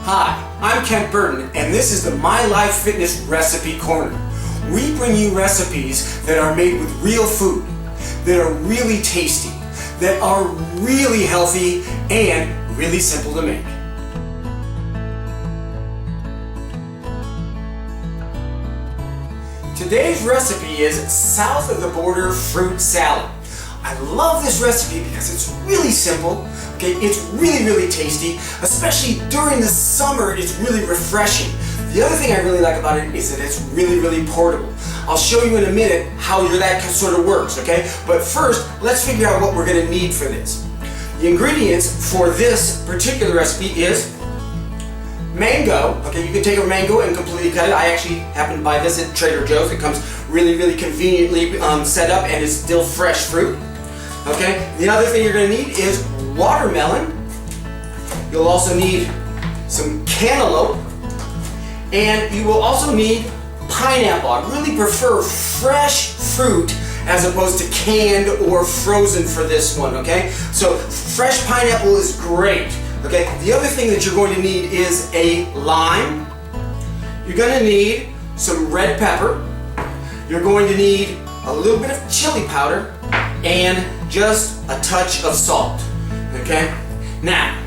Hi, I'm Kent Burton, and this is the My Life Fitness Recipe Corner. We bring you recipes that are made with real food, that are really tasty, that are really healthy, and really simple to make. Today's recipe is south of the border fruit salad. I love this recipe because it's really simple, okay? It's really tasty, especially during the summer. It's really refreshing. The other thing I really like about it is that it's really portable. I'll show you in a minute how that sort of works, okay? But first, let's figure out what we're gonna need for this. The ingredients for this particular recipe is mango. Okay, you can take a mango and completely cut it. I actually happen to buy this at Trader Joe's. It comes really conveniently set up and is still fresh fruit. Okay, the other thing you're going to need is watermelon. You'll also need some cantaloupe, and you will also need pineapple. I really prefer fresh fruit as opposed to canned or frozen for this one, okay? So fresh pineapple is great, okay? The other thing that you're going to need is a lime. You're going to need some red pepper. You're going to need a little bit of chili powder and just a touch of salt, okay? Now,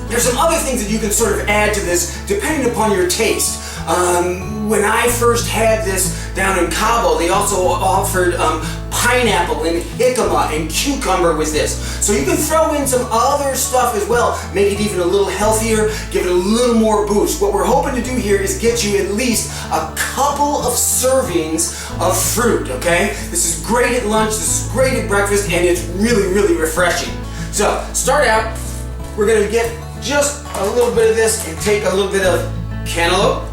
there's some other things that you can sort of add to this depending upon your taste. When I first had this down in Cabo, they also offered pineapple and jicama and cucumber with this. So you can throw in some other stuff as well, make it even a little healthier, give it a little more boost. What we're hoping to do here is get you at least a couple of servings of fruit, okay? This is great at lunch, this is great at breakfast, and it's really refreshing. So, start out, we're gonna get just a little bit of this and take a little bit of cantaloupe,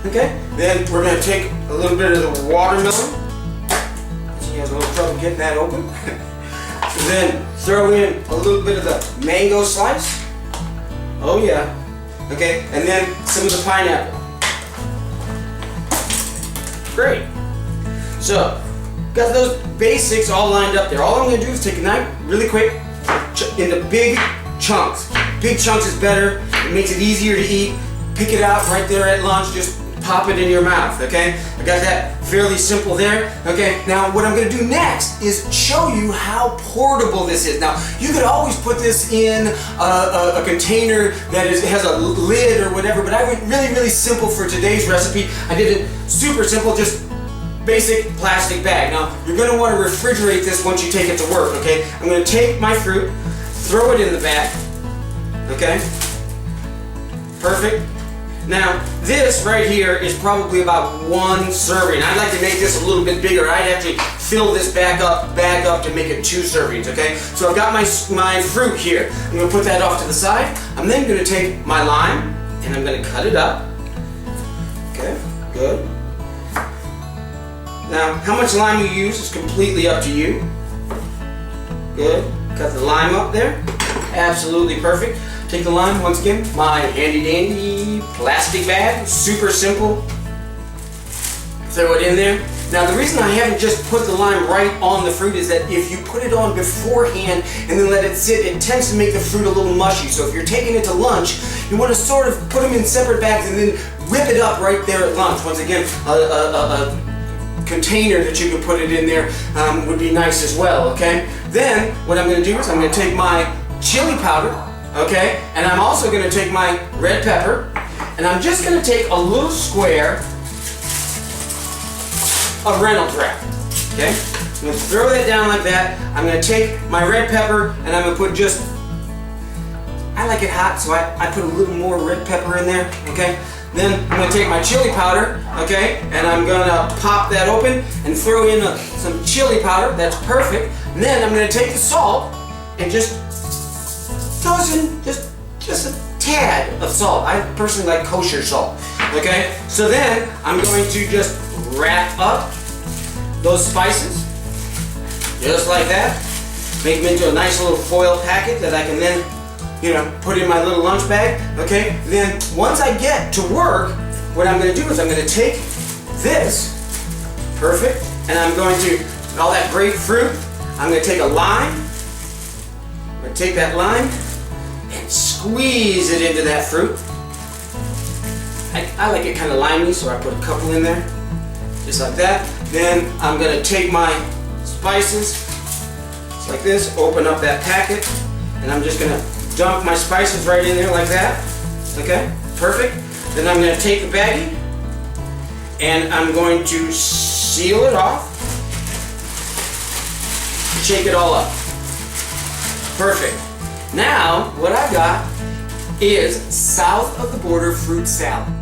okay? Then we're gonna take a little bit of the watermelon. He has a little trouble getting that open. Then throw in a little bit of the mango slice. Oh yeah. Okay, and then some of the pineapple. Great. So, got those basics all lined up there. All I'm gonna do is take a knife, really quick, into big chunks. Big chunks is better. It makes it easier to eat. Pick it out right there at lunch. Just pop it in your mouth, okay? I got that fairly simple there, okay? Now, what I'm gonna do next is show you how portable this is. Now, you could always put this in a container that has a lid or whatever, but I went really simple for today's recipe. I did it super simple, just basic plastic bag. Now, you're gonna wanna refrigerate this once you take it to work, okay? I'm gonna take my fruit, throw it in the bag, okay? Perfect. Now, this right here is probably about one serving. I'd like to make this a little bit bigger. I'd actually fill this bag up to make it 2 servings, okay? So I've got my fruit here. I'm gonna put that off to the side. I'm then gonna take my lime and I'm gonna cut it up. Okay, good. Now, how much lime you use is completely up to you. Good, cut the lime up there. Absolutely perfect. Take the lime, once again, my handy dandy plastic bag, super simple. Throw it in there. Now the reason I haven't just put the lime right on the fruit is that if you put it on beforehand and then let it sit, it tends to make the fruit a little mushy. So if you're taking it to lunch, you want to sort of put them in separate bags and then whip it up right there at lunch. Once again, a container that you can put it in there would be nice as well, okay? Then what I'm going to do is I'm going to take my chili powder, okay, and I'm also going to take my red pepper, and I'm just going to take a little square of Reynolds wrap, okay? I'm going to throw that down like that. I'm going to take my red pepper, and I'm going to put just, I like it hot, so I put a little more red pepper in there, okay? Then I'm going to take my chili powder, okay, and I'm going to pop that open and throw in some chili powder. That's perfect. And then I'm going to take the salt and just toss in just a tad of salt. I personally like kosher salt, okay? So then I'm going to just wrap up those spices, just like that. Make them into a nice little foil packet that I can then, put in my little lunch bag, okay? Then once I get to work, what I'm gonna do is I'm gonna take this, perfect, and I'm going to, all that great fruit, I'm gonna take a lime, I'm gonna take that lime and squeeze it into that fruit, I like it kind of limey, so I put a couple in there, just like that. Then I'm gonna take my spices, just like this, open up that packet, and I'm just gonna dump my spices right in there like that. Okay, perfect. Then I'm gonna take the baggie, and I'm going to seal it off, shake it all up. Perfect. Now, what I got is south of the border fruit salad.